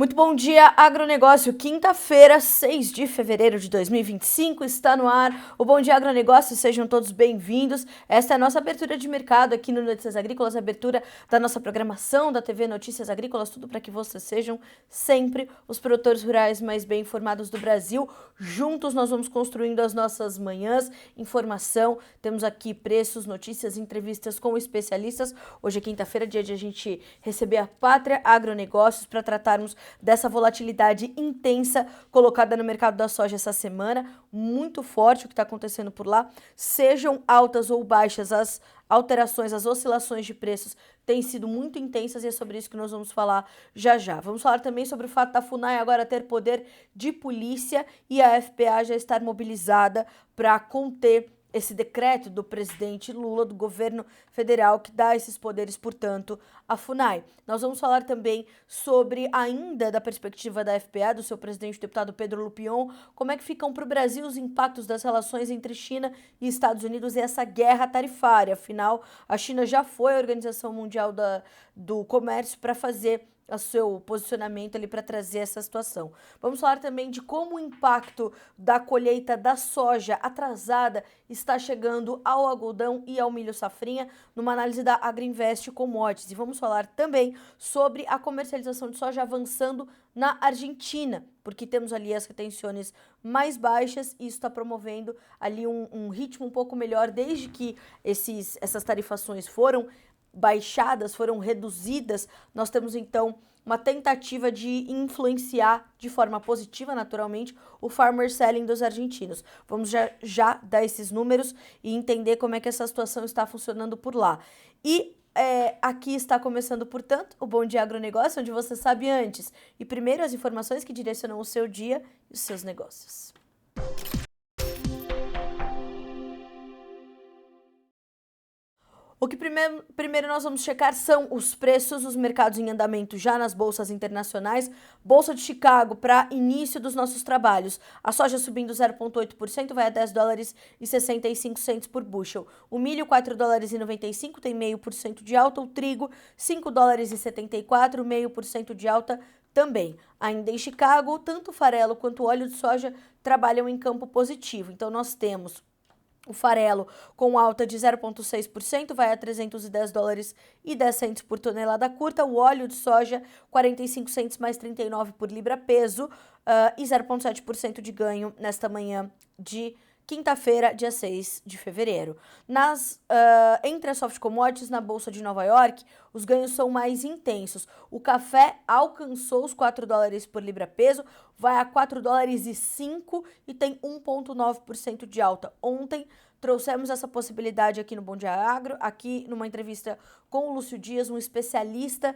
Muito bom dia, agronegócio. Quinta-feira, 6 de fevereiro de 2025, está no ar o Bom Dia Agronegócio. Sejam todos bem-vindos. Esta é a nossa abertura de mercado aqui no Notícias Agrícolas, abertura da nossa programação da TV Notícias Agrícolas, tudo para que vocês sejam sempre os produtores rurais mais bem informados do Brasil. Juntos nós vamos construindo as nossas manhãs, informação, temos aqui preços, notícias, entrevistas com especialistas. Hoje é quinta-feira, dia de a gente receber a Pátria Agronegócios para tratarmos dessa volatilidade intensa colocada no mercado da soja essa semana, muito forte o que está acontecendo por lá, sejam altas ou baixas, as alterações, as oscilações de preços têm sido muito intensas e é sobre isso que nós vamos falar já já. Vamos falar também sobre o fato da FUNAI agora ter poder de polícia e a FPA já estar mobilizada para conter esse decreto do presidente Lula, do governo federal, que dá esses poderes, portanto, à FUNAI. Nós vamos falar também sobre, ainda da perspectiva da FPA, do seu presidente, o deputado Pedro Lupion, como é que ficam para o Brasil os impactos das relações entre China e Estados Unidos e essa guerra tarifária. Afinal, a China já foi a Organização Mundial do Comércio para fazer o seu posicionamento ali para trazer essa situação. Vamos falar também de como o impacto da colheita da soja atrasada está chegando ao algodão e ao milho safrinha, numa análise da Agriinvest Commodities. E vamos falar também sobre a comercialização de soja avançando na Argentina, porque temos ali as retenções mais baixas e isso está promovendo ali um ritmo um pouco melhor desde que essas tarifações foram baixadas, foram reduzidas. Nós temos então uma tentativa de influenciar de forma positiva, naturalmente, o farmer selling dos argentinos. Vamos já dar esses números e entender como é que essa situação está funcionando por lá. E aqui está começando, portanto, o Bom Dia Agronegócio, onde você sabe antes e primeiro as informações que direcionam o seu dia e os seus negócios. O que primeiro nós vamos checar são os preços, os mercados em andamento já nas bolsas internacionais. Bolsa de Chicago para início dos nossos trabalhos. A soja subindo 0,8%, vai a 10 dólares e 65 cents por bushel. O milho 4 dólares e 95, tem 0,5% de alta. O trigo 5 dólares e 74, 0,5% de alta também. Ainda em Chicago, tanto o farelo quanto o óleo de soja trabalham em campo positivo. Então nós temos o farelo com alta de 0,6%, vai a 310 dólares e 10 centes por tonelada curta. O óleo de soja, 45 centes mais 39 por libra peso e 0,7% de ganho nesta manhã de quinta-feira, dia 6 de fevereiro. Entre as soft commodities, na Bolsa de Nova York, os ganhos são mais intensos. O café alcançou os 4 dólares por libra peso, vai a 4 dólares e 5 e tem 1,9% de alta. Ontem trouxemos essa possibilidade aqui no Bom Dia Agro, aqui numa entrevista com o Lúcio Dias, um especialista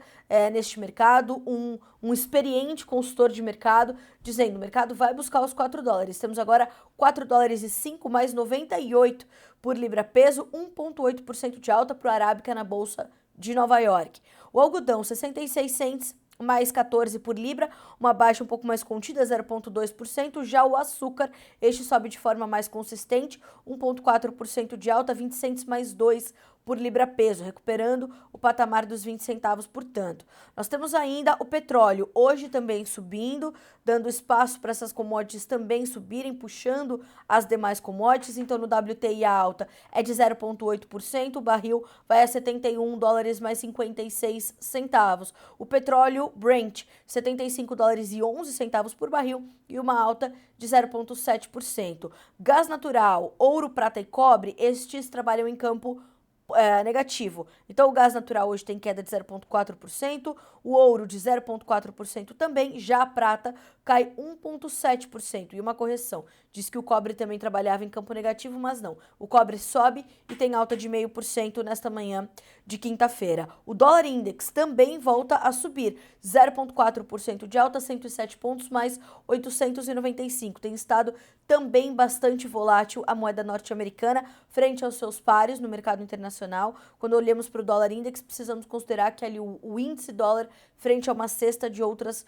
neste mercado, um experiente consultor de mercado, dizendo: o mercado vai buscar os 4 dólares. Temos agora 4 dólares e 5 mais 98 por libra peso, 1,8% de alta para o Arábica na Bolsa de Nova York. O algodão, 66 cents mais 14 por libra, uma baixa um pouco mais contida, 0,2%. Já o açúcar, este sobe de forma mais consistente, 1,4% de alta, 20 centes mais 2 por libra peso, recuperando o patamar dos 20 centavos, portanto. Nós temos ainda o petróleo, hoje também subindo, dando espaço para essas commodities também subirem, puxando as demais commodities. Então, no WTI a alta é de 0,8%, o barril vai a 71 dólares mais 56 centavos. O petróleo Brent, 75 dólares e 11 centavos por barril e uma alta de 0,7%. Gás natural, ouro, prata e cobre, estes trabalham em campo negativo. Então, o gás natural hoje tem queda de 0,4%, o ouro de 0,4% também, já a prata cai 1,7% e uma correção. Diz que o cobre também trabalhava em campo negativo, mas não. O cobre sobe e tem alta de 0,5% nesta manhã de quinta-feira. O dólar index também volta a subir, 0,4% de alta, 107 pontos mais 895. Tem estado também bastante volátil a moeda norte-americana frente aos seus pares no mercado internacional. Quando olhamos para o dólar index, precisamos considerar que ali o índice dólar frente a uma cesta de outras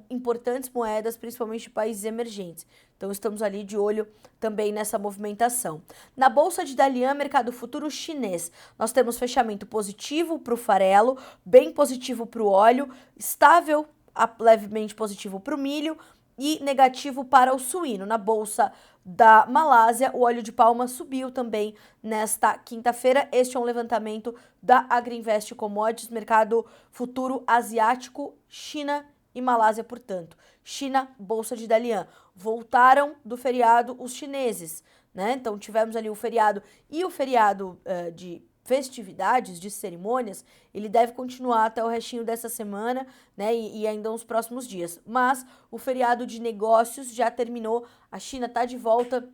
importantes moedas, principalmente de países emergentes. Então, estamos ali de olho também nessa movimentação. Na Bolsa de Dalian, mercado futuro chinês, nós temos fechamento positivo para o farelo, bem positivo para o óleo, estável levemente positivo para o milho e negativo para o suíno. Na bolsa da Malásia, o óleo de palma subiu também nesta quinta-feira. Este é um levantamento da Agriinvest Commodities, mercado futuro asiático, China e Malásia, portanto. China, bolsa de Dalian. Voltaram do feriado os chineses, né? Então tivemos ali o feriado e o feriado de festividades, de cerimônias, ele deve continuar até o restinho dessa semana, né, e ainda nos próximos dias. Mas o feriado de negócios já terminou, a China está de volta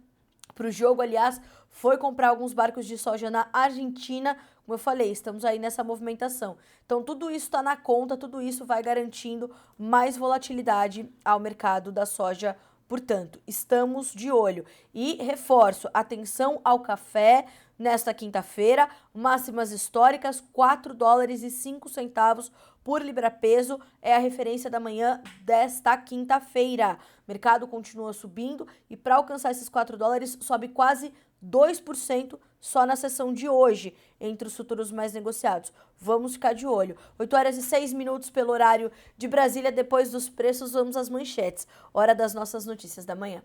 para o jogo, aliás, foi comprar alguns barcos de soja na Argentina, como eu falei, estamos aí nessa movimentação. Então tudo isso está na conta, tudo isso vai garantindo mais volatilidade ao mercado da soja. Portanto, estamos de olho. E reforço, atenção ao café nesta quinta-feira, máximas históricas, 4 dólares e 5 centavos por libra-peso, é a referência da manhã desta quinta-feira. Mercado continua subindo e para alcançar esses 4 dólares sobe quase 2% só na sessão de hoje, entre os futuros mais negociados. Vamos ficar de olho. 8 horas e 6 minutos pelo horário de Brasília. Depois dos preços, vamos às manchetes. Hora das nossas notícias da manhã.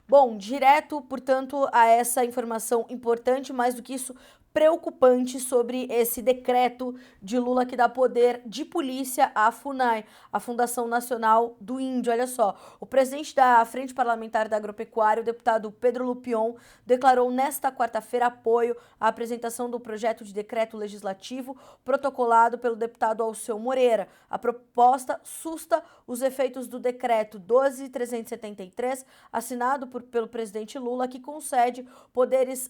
Bom, direto, portanto, a essa informação importante, mais do que isso, preocupante sobre esse decreto de Lula que dá poder de polícia à FUNAI, a Fundação Nacional do Índio. Olha só, o presidente da Frente Parlamentar da Agropecuária, o deputado Pedro Lupion, declarou nesta quarta-feira apoio à apresentação do projeto de decreto legislativo protocolado pelo deputado Alceu Moreira. A proposta susta os efeitos do decreto 12.373, assinado pelo presidente Lula, que concede poderes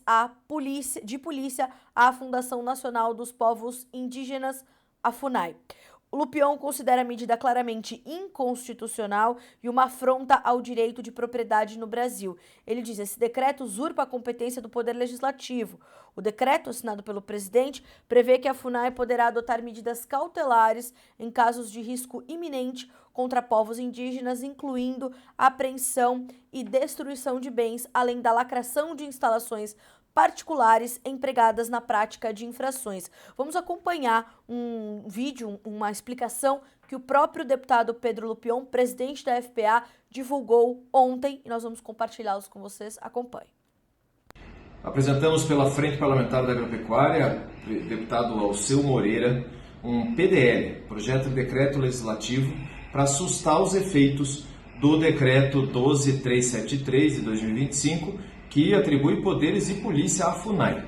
de polícia à Fundação Nacional dos Povos Indígenas, a FUNAI. O Lupion considera a medida claramente inconstitucional e uma afronta ao direito de propriedade no Brasil. Ele diz que esse decreto usurpa a competência do Poder Legislativo. O decreto, assinado pelo presidente, prevê que a FUNAI poderá adotar medidas cautelares em casos de risco iminente contra povos indígenas, incluindo apreensão e destruição de bens, além da lacração de instalações particulares empregadas na prática de infrações. Vamos acompanhar um vídeo, uma explicação que o próprio deputado Pedro Lupion, presidente da FPA, divulgou ontem e nós vamos compartilhá-los com vocês. Acompanhe. Apresentamos pela Frente Parlamentar da Agropecuária, deputado Alceu Moreira, um PDL, Projeto de Decreto Legislativo, para assustar os efeitos do Decreto 12.373 de 2025, que atribui poderes de polícia à FUNAI.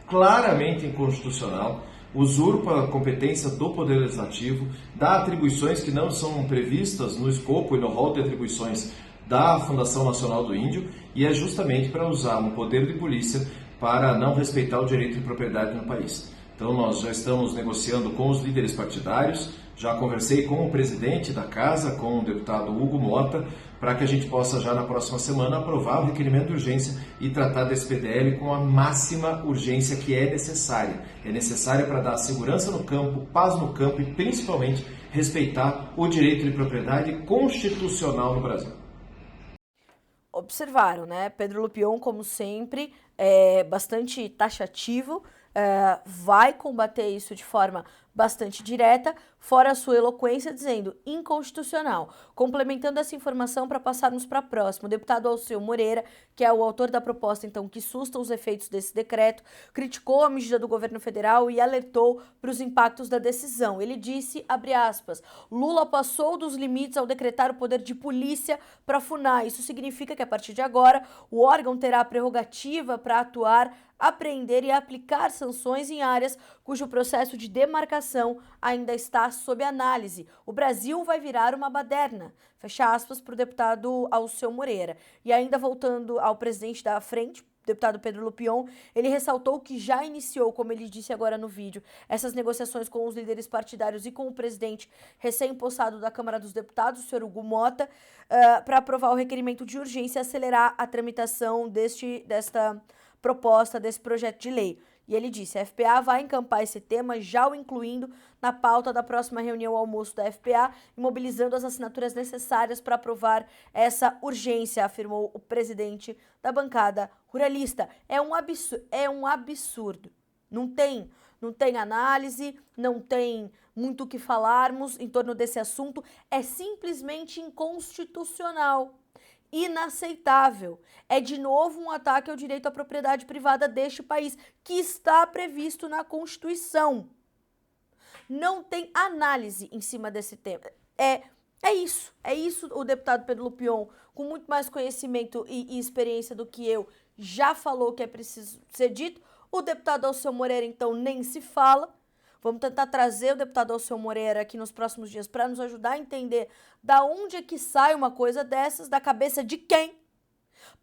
Claramente inconstitucional, usurpa a competência do Poder Legislativo, dá atribuições que não são previstas no escopo e no rol de atribuições da Fundação Nacional do Índio, e é justamente para usar um poder de polícia para não respeitar o direito de propriedade no país. Então nós já estamos negociando com os líderes partidários, já conversei com o presidente da casa, com o deputado Hugo Mota, para que a gente possa já na próxima semana aprovar o requerimento de urgência e tratar desse PDL com a máxima urgência que é necessária. É necessária para dar segurança no campo, paz no campo e principalmente respeitar o direito de propriedade constitucional no Brasil. Observaram, né? Pedro Lupion, como sempre, é bastante taxativo, vai combater isso de forma bastante direta, fora a sua eloquência, dizendo inconstitucional. Complementando essa informação para passarmos para a próxima, o deputado Alceu Moreira, que é o autor da proposta, então, que susta os efeitos desse decreto, criticou a medida do governo federal e alertou para os impactos da decisão. Ele disse, abre aspas, Lula passou dos limites ao decretar o poder de polícia para a FUNAI. Isso significa que, a partir de agora, o órgão terá a prerrogativa para atuar, apreender e aplicar sanções em áreas cujo processo de demarcação ainda está sob análise. O Brasil vai virar uma baderna. Fecha aspas para o deputado Alceu Moreira. E ainda voltando ao presidente da frente, deputado Pedro Lupion, ele ressaltou que já iniciou, como ele disse agora no vídeo, essas negociações com os líderes partidários e com o presidente recém-possado da Câmara dos Deputados, o senhor Hugo Mota, para aprovar o requerimento de urgência e acelerar a tramitação desta proposta, desse projeto de lei. E ele disse, a FPA vai encampar esse tema, já o incluindo na pauta da próxima reunião almoço da FPA, e mobilizando as assinaturas necessárias para aprovar essa urgência, afirmou o presidente da bancada ruralista. É um absurdo. Não tem não tem análise, não tem muito o que falarmos em torno desse assunto, é simplesmente inconstitucional. Inaceitável. É de novo um ataque ao direito à propriedade privada deste país, que está previsto na Constituição. Não tem análise em cima desse tema. É isso o deputado Pedro Lupion, com muito mais conhecimento e experiência do que eu, já falou que é preciso ser dito. O deputado Alceu Moreira, então, nem se fala. Vamos tentar trazer o deputado Alceu Moreira aqui nos próximos dias para nos ajudar a entender da onde é que sai uma coisa dessas, da cabeça de quem,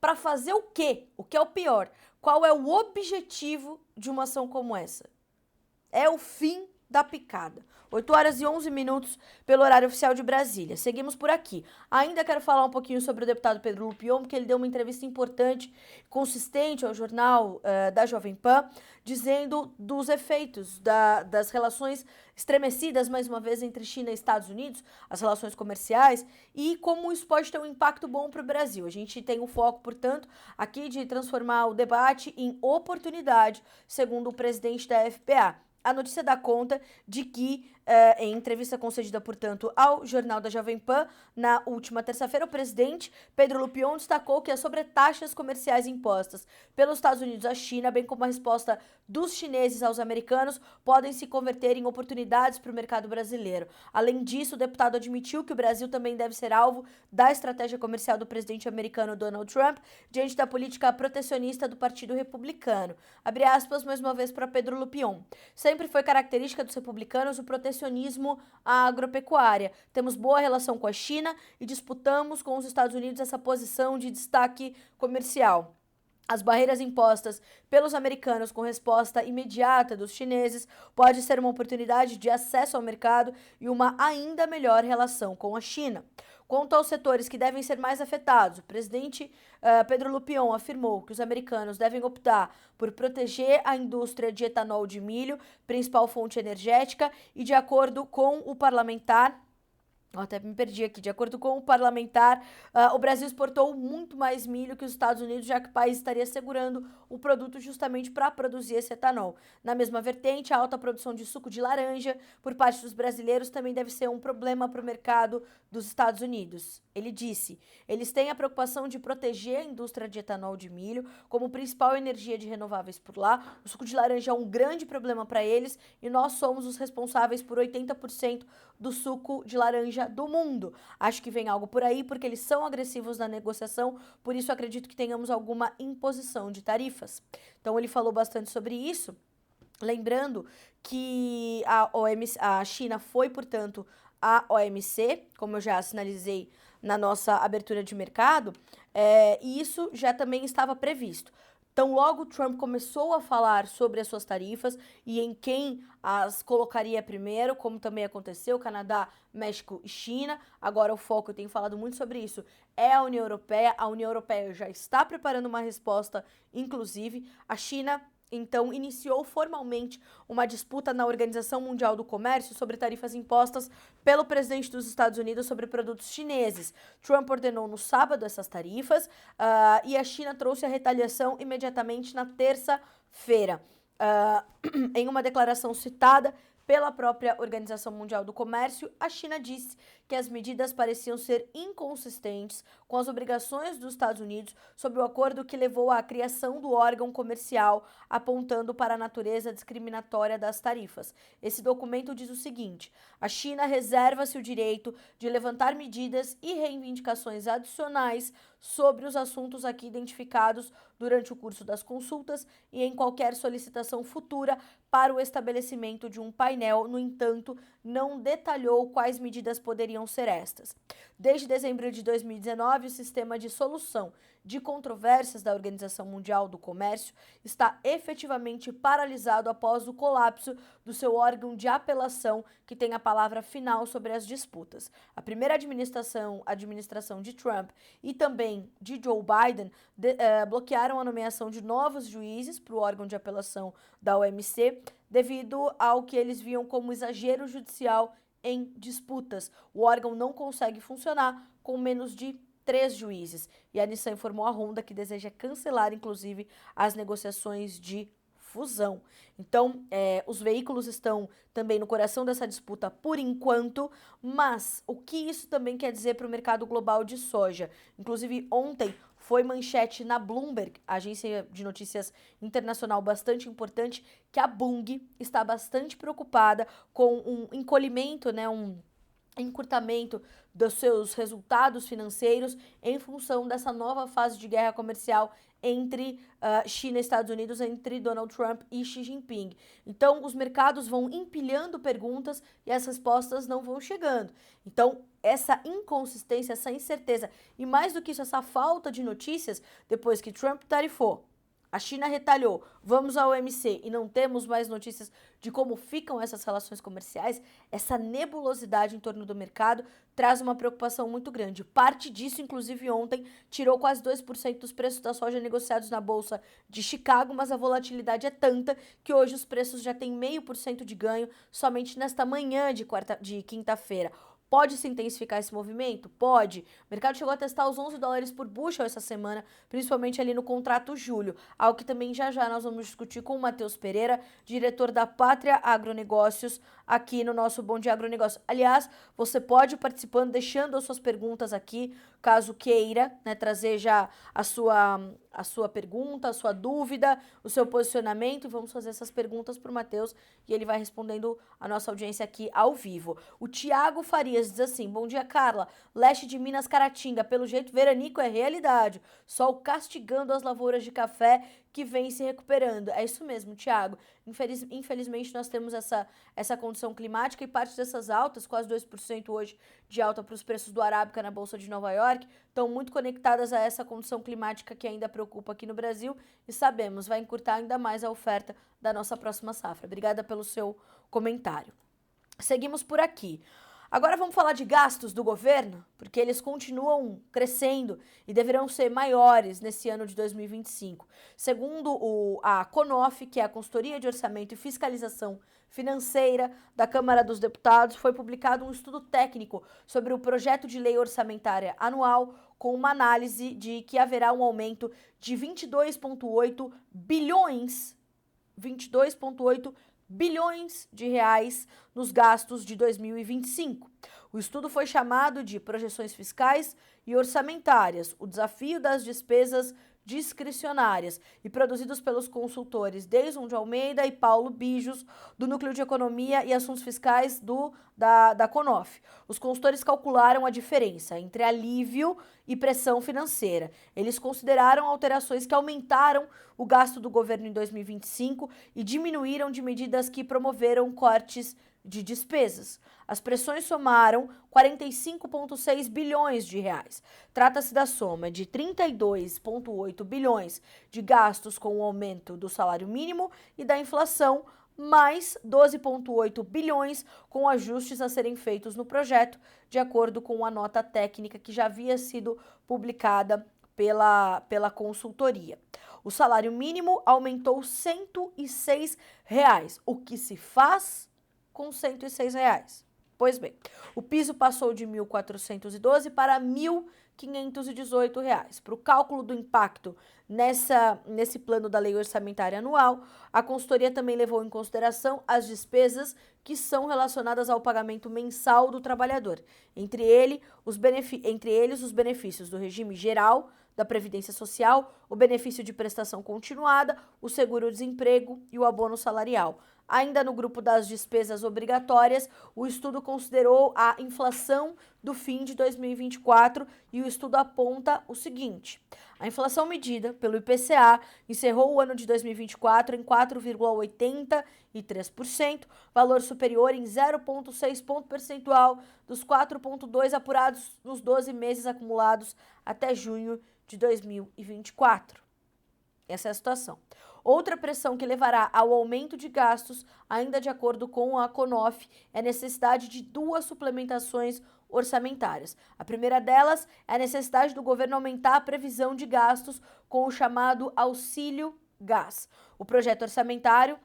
para fazer o quê? O que é o pior? Qual é o objetivo de uma ação como essa? É o fim da picada. 8 horas e 11 minutos pelo horário oficial de Brasília. Seguimos por aqui. Ainda quero falar um pouquinho sobre o deputado Pedro Lupion, porque ele deu uma entrevista importante, consistente ao jornal da Jovem Pan, dizendo dos efeitos das relações estremecidas, mais uma vez, entre China e Estados Unidos, as relações comerciais, e como isso pode ter um impacto bom para o Brasil. A gente tem o foco, portanto, aqui de transformar o debate em oportunidade, segundo o presidente da FPA. A notícia dá conta de que, em entrevista concedida, portanto, ao Jornal da Jovem Pan, na última terça-feira, o presidente Pedro Lupion destacou que as sobretaxas comerciais impostas pelos Estados Unidos à China, bem como a resposta dos chineses aos americanos, podem se converter em oportunidades para o mercado brasileiro. Além disso, o deputado admitiu que o Brasil também deve ser alvo da estratégia comercial do presidente americano Donald Trump, diante da política protecionista do Partido Republicano. Abre aspas, mais uma vez, para Pedro Lupion. Sempre foi característica dos republicanos o protecionismo à agropecuária. Temos boa relação com a China e disputamos com os Estados Unidos essa posição de destaque comercial. As barreiras impostas pelos americanos com resposta imediata dos chineses pode ser uma oportunidade de acesso ao mercado e uma ainda melhor relação com a China. Quanto aos setores que devem ser mais afetados, o presidente Pedro Lupion afirmou que os americanos devem optar por proteger a indústria de etanol de milho, principal fonte energética, e de acordo com o parlamentar, até me perdi aqui. De acordo com o parlamentar, o Brasil exportou muito mais milho que os Estados Unidos, já que o país estaria segurando o produto justamente para produzir esse etanol. Na mesma vertente, a alta produção de suco de laranja por parte dos brasileiros também deve ser um problema para o mercado dos Estados Unidos. Ele disse, eles têm a preocupação de proteger a indústria de etanol de milho como principal energia de renováveis por lá. O suco de laranja é um grande problema para eles e nós somos os responsáveis por 80% do suco de laranja do mundo. Acho que vem algo por aí porque eles são agressivos na negociação, por isso acredito que tenhamos alguma imposição de tarifas. Então ele falou bastante sobre isso, lembrando que a China foi, portanto, a OMC, como eu já sinalizei na nossa abertura de mercado, e isso já também estava previsto. Então, logo Trump começou a falar sobre as suas tarifas e em quem as colocaria primeiro, como também aconteceu, Canadá, México e China. Agora o foco, eu tenho falado muito sobre isso, é a União Europeia. A União Europeia já está preparando uma resposta, inclusive. A China, então, iniciou formalmente uma disputa na Organização Mundial do Comércio sobre tarifas impostas pelo presidente dos Estados Unidos sobre produtos chineses. Trump ordenou no sábado essas tarifas e a China trouxe a retaliação imediatamente na terça-feira. Em uma declaração citada pela própria Organização Mundial do Comércio, a China disse que as medidas pareciam ser inconsistentes com as obrigações dos Estados Unidos sobre o acordo que levou à criação do órgão comercial, apontando para a natureza discriminatória das tarifas. Esse documento diz o seguinte: a China reserva-se o direito de levantar medidas e reivindicações adicionais sobre os assuntos aqui identificados durante o curso das consultas e em qualquer solicitação futura para o estabelecimento de um painel. No entanto, não detalhou quais medidas poderiam ser estas. Desde dezembro de 2019, o sistema de solução de controvérsias da Organização Mundial do Comércio está efetivamente paralisado após o colapso do seu órgão de apelação, que tem a palavra final sobre as disputas. A primeira administração de Trump e também de Joe Biden bloquearam a nomeação de novos juízes para o órgão de apelação da OMC, devido ao que eles viam como exagero judicial em disputas. O órgão não consegue funcionar com menos de 3 juízes. E a Nissan informou a Honda que deseja cancelar, inclusive, as negociações de fusão. Então, os veículos estão também no coração dessa disputa por enquanto, mas o que isso também quer dizer para o mercado global de soja? Inclusive, ontem foi manchete na Bloomberg, agência de notícias internacional bastante importante, que a Bunge está bastante preocupada com um encolhimento, né, um encurtamento dos seus resultados financeiros em função dessa nova fase de guerra comercial entre China e Estados Unidos, entre Donald Trump e Xi Jinping. Então, os mercados vão empilhando perguntas e as respostas não vão chegando. Então, essa inconsistência, essa incerteza e, mais do que isso, essa falta de notícias, depois que Trump tarifou, a China retalhou, vamos ao OMC e não temos mais notícias de como ficam essas relações comerciais, essa nebulosidade em torno do mercado traz uma preocupação muito grande. Parte disso, inclusive ontem, tirou quase 2% dos preços da soja negociados na Bolsa de Chicago, mas a volatilidade é tanta que hoje os preços já têm 0,5% de ganho somente nesta manhã de quinta-feira. Pode se intensificar esse movimento? Pode. O mercado chegou a testar os 11 dólares por bushel essa semana, principalmente ali no contrato julho, algo que também já nós vamos discutir com o Matheus Pereira, diretor da Pátria Agronegócios, aqui no nosso Bom Dia Agronegócio. Aliás, você pode ir participando, deixando as suas perguntas aqui, caso queira, né, trazer já a sua pergunta, a sua dúvida, o seu posicionamento, e vamos fazer essas perguntas para o Matheus e ele vai respondendo a nossa audiência aqui ao vivo. O Tiago Farias diz assim: bom dia, Carla, leste de Minas, Caratinga, pelo jeito veranico é realidade, sol castigando as lavouras de café que vem se recuperando. É isso mesmo, Tiago. Infelizmente, nós temos essa condição climática e parte dessas altas, quase 2% hoje de alta para os preços do Arábica na Bolsa de Nova York, estão muito conectadas a essa condição climática que ainda preocupa aqui no Brasil e sabemos, vai encurtar ainda mais a oferta da nossa próxima safra. Obrigada pelo seu comentário. Seguimos por aqui. Agora vamos falar de gastos do governo, porque eles continuam crescendo e deverão ser maiores nesse ano de 2025. Segundo a CONOF, que é a Consultoria de Orçamento e Fiscalização Financeira da Câmara dos Deputados, foi publicado um estudo técnico sobre o projeto de lei orçamentária anual, com uma análise de que haverá um aumento de 22,8 bilhões de reais nos gastos de 2025. O estudo foi chamado de Projeções Fiscais e Orçamentárias, o desafio das despesas discricionárias, e produzidos pelos consultores Deison de Almeida e Paulo Bijos, do Núcleo de Economia e Assuntos Fiscais da CONOF. Os consultores calcularam a diferença entre alívio e pressão financeira. Eles consideraram alterações que aumentaram o gasto do governo em 2025 e diminuíram de medidas que promoveram cortes de despesas. As pressões somaram 45,6 bilhões de reais. Trata-se da soma de 32,8 bilhões de gastos com o aumento do salário mínimo e da inflação, mais 12,8 bilhões com ajustes a serem feitos no projeto, de acordo com a nota técnica que já havia sido publicada pela consultoria. O salário mínimo aumentou R$ 106, o que se faz com R$ 106. Pois bem, o piso passou de R$ 1.412 para R$ 1.518. Para o cálculo do impacto nesse plano da lei orçamentária anual, a consultoria também levou em consideração as despesas que são relacionadas ao pagamento mensal do trabalhador, entre eles os benefícios do regime geral da Previdência Social, o benefício de prestação continuada, o seguro-desemprego e o abono salarial. Ainda no grupo das despesas obrigatórias, o estudo considerou a inflação do fim de 2024 e o estudo aponta o seguinte: a inflação medida pelo IPCA encerrou o ano de 2024 em 4,83%, valor superior em 0,6 ponto percentual dos 4,2 apurados nos 12 meses acumulados até junho de 2024. Essa é a situação. Outra pressão que levará ao aumento de gastos, ainda de acordo com a CONOF, é a necessidade de duas suplementações orçamentárias. A primeira delas é a necessidade do governo aumentar a previsão de gastos com o chamado auxílio gás. O projeto orçamentário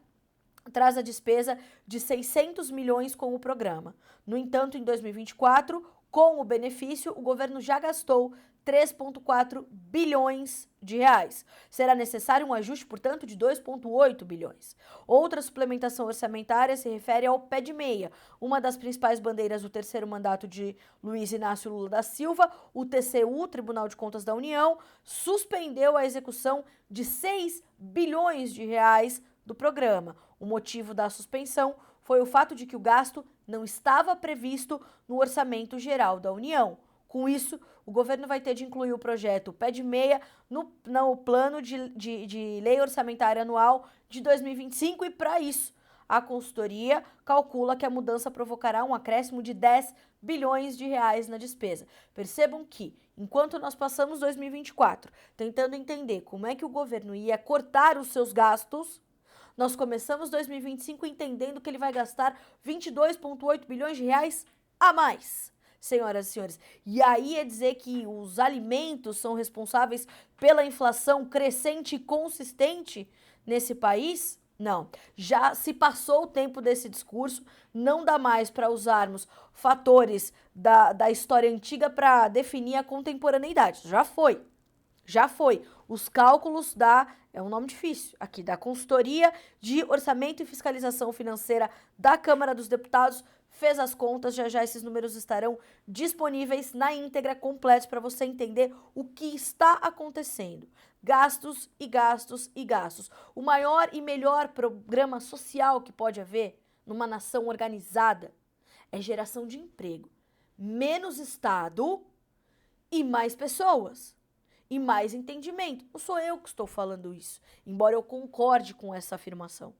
traz a despesa de 600 milhões com o programa. No entanto, em 2024, com o benefício, o governo já gastou 3,4 bilhões de reais. Será necessário um ajuste, portanto, de 2,8 bilhões. Outra suplementação orçamentária se refere ao pé de meia, uma das principais bandeiras do terceiro mandato de Luiz Inácio Lula da Silva. O TCU, Tribunal de Contas da União, suspendeu a execução de 6 bilhões de reais do programa. O motivo da suspensão foi o fato de que o gasto não estava previsto no Orçamento Geral da União. Com isso, o governo vai ter de incluir o projeto Pé de Meia no plano de lei orçamentária anual de 2025 e, para isso, a consultoria calcula que a mudança provocará um acréscimo de 10 bilhões de reais na despesa. Percebam que, enquanto nós passamos 2024 tentando entender como é que o governo ia cortar os seus gastos, nós começamos 2025 entendendo que ele vai gastar 22,8 bilhões de reais a mais. Senhoras e senhores, e aí é dizer que os alimentos são responsáveis pela inflação crescente e consistente nesse país? Não, já se passou o tempo desse discurso, não dá mais para usarmos fatores da história antiga para definir a contemporaneidade, já foi. Os cálculos é um nome difícil aqui, da Consultoria de Orçamento e Fiscalização Financeira da Câmara dos Deputados, fez as contas, já esses números estarão disponíveis na íntegra, completos, para você entender o que está acontecendo. Gastos e gastos e gastos. O maior e melhor programa social que pode haver numa nação organizada é geração de emprego. Menos Estado e mais pessoas. E mais entendimento. Não sou eu que estou falando isso, embora eu concorde com essa afirmação.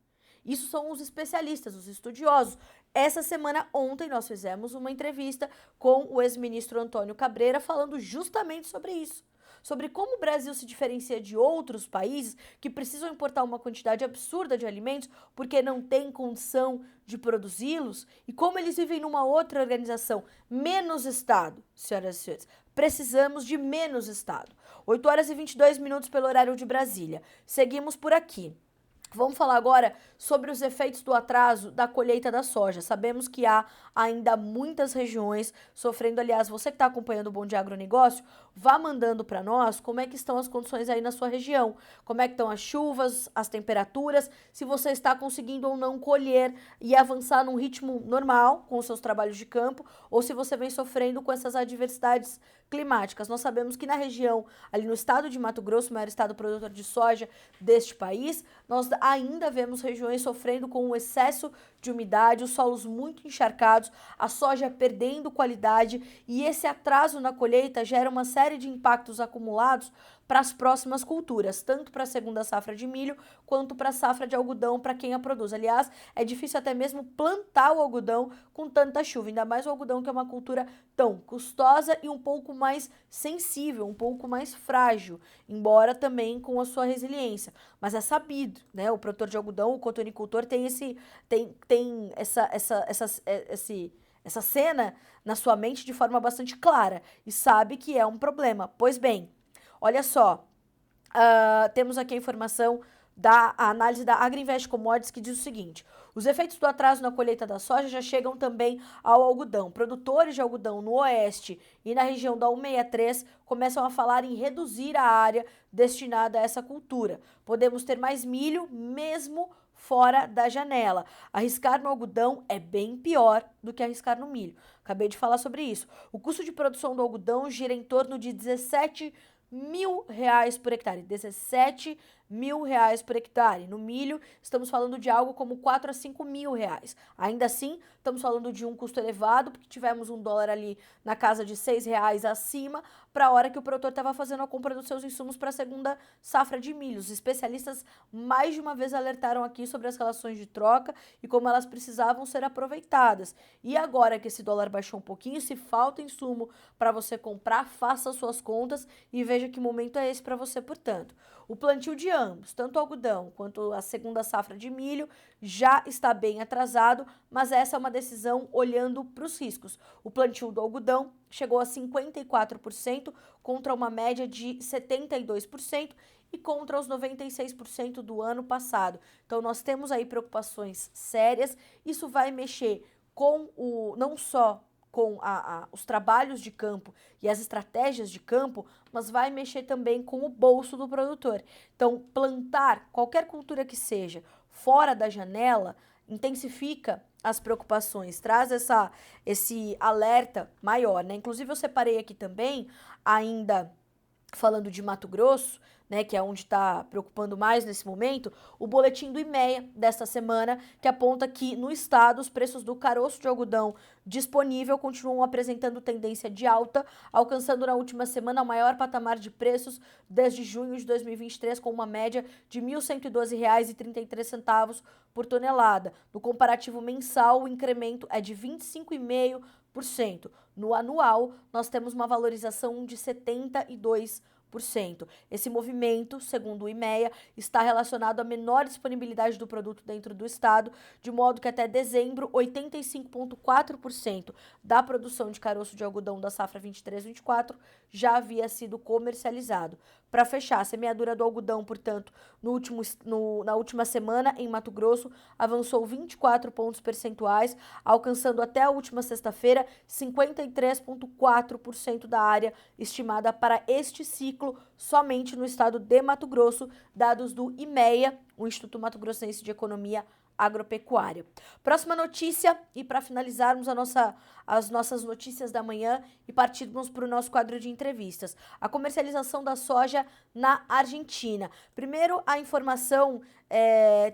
Isso são os especialistas, os estudiosos. Essa semana, ontem, nós fizemos uma entrevista com o ex-ministro Antônio Cabreira falando justamente sobre isso. Sobre como o Brasil se diferencia de outros países que precisam importar uma quantidade absurda de alimentos porque não tem condição de produzi-los e como eles vivem numa outra organização. Menos Estado, senhoras e senhores. Precisamos de menos Estado. 8 horas e 22 minutos pelo horário de Brasília. Seguimos por aqui. Vamos falar agora sobre os efeitos do atraso da colheita da soja. Sabemos que há ainda muitas regiões sofrendo. Aliás, você que está acompanhando o Bom Dia Agronegócio, vá mandando para nós como é que estão as condições aí na sua região. Como é que estão as chuvas, as temperaturas, se você está conseguindo ou não colher e avançar num ritmo normal com os seus trabalhos de campo, ou se você vem sofrendo com essas adversidades climáticas. Nós sabemos que na região, ali no estado de Mato Grosso, o maior estado produtor de soja deste país, nós ainda vemos regiões sofrendo com o excesso de umidade, os solos muito encharcados, a soja perdendo qualidade, e esse atraso na colheita gera uma série de impactos acumulados para as próximas culturas, tanto para a segunda safra de milho quanto para a safra de algodão para quem a produz. Aliás, é difícil até mesmo plantar o algodão com tanta chuva, ainda mais o algodão que é uma cultura tão custosa e um pouco mais sensível, um pouco mais frágil, embora também com a sua resiliência. Mas é sabido, né? O produtor de algodão, o cotonicultor tem essa cena na sua mente de forma bastante clara e sabe que é um problema. Pois bem, olha só, temos aqui a informação da análise da Agriinvest Commodities que diz o seguinte: os efeitos do atraso na colheita da soja já chegam também ao algodão. Produtores de algodão no oeste e na região da 163 começam a falar em reduzir a área destinada a essa cultura. Podemos ter mais milho mesmo fora da janela. Arriscar no algodão é bem pior do que arriscar no milho. Acabei de falar sobre isso. O custo de produção do algodão gira em torno de R$17.000 por hectare. R$17.000 por hectare. No milho, estamos falando de algo como R$4.000 a R$5.000. Ainda assim, estamos falando de um custo elevado, porque tivemos um dólar ali na casa de R$6 acima, para a hora que o produtor estava fazendo a compra dos seus insumos para a segunda safra de milho. Os especialistas mais de uma vez alertaram aqui sobre as relações de troca e como elas precisavam ser aproveitadas. E agora que esse dólar baixou um pouquinho, se falta insumo para você comprar, faça suas contas e veja que momento é esse para você, portanto. O plantio de ambos, tanto o algodão quanto a segunda safra de milho, já está bem atrasado, mas essa é uma decisão olhando para os riscos. O plantio do algodão chegou a 54% contra uma média de 72% e contra os 96% do ano passado. Então nós temos aí preocupações sérias. Isso vai mexer com não só com os trabalhos de campo e as estratégias de campo, mas vai mexer também com o bolso do produtor. Então, plantar qualquer cultura que seja fora da janela intensifica as preocupações, traz esse alerta maior, né? Inclusive, eu separei aqui também, ainda falando de Mato Grosso, né, que é onde está preocupando mais nesse momento, o boletim do IMEA desta semana, que aponta que no estado os preços do caroço de algodão disponível continuam apresentando tendência de alta, alcançando na última semana o maior patamar de preços desde junho de 2023, com uma média de R$ 1.112,33 por tonelada. No comparativo mensal, o incremento é de 25,5%. No anual, nós temos uma valorização de 72%. Esse movimento, segundo o IMEA, está relacionado à menor disponibilidade do produto dentro do estado, de modo que até dezembro, 85,4% da produção de caroço de algodão da safra 23/24 já havia sido comercializado. Para fechar, a semeadura do algodão, portanto, na última semana, em Mato Grosso, avançou 24 pontos percentuais, alcançando até a última sexta-feira 53,4% da área estimada para este ciclo somente no estado de Mato Grosso, dados do IMEA, o Instituto Mato Grossense de Economia Agropecuária. Próxima notícia, e para finalizarmos as nossas notícias da manhã e partirmos para o nosso quadro de entrevistas, a comercialização da soja na Argentina. Primeiro, a informação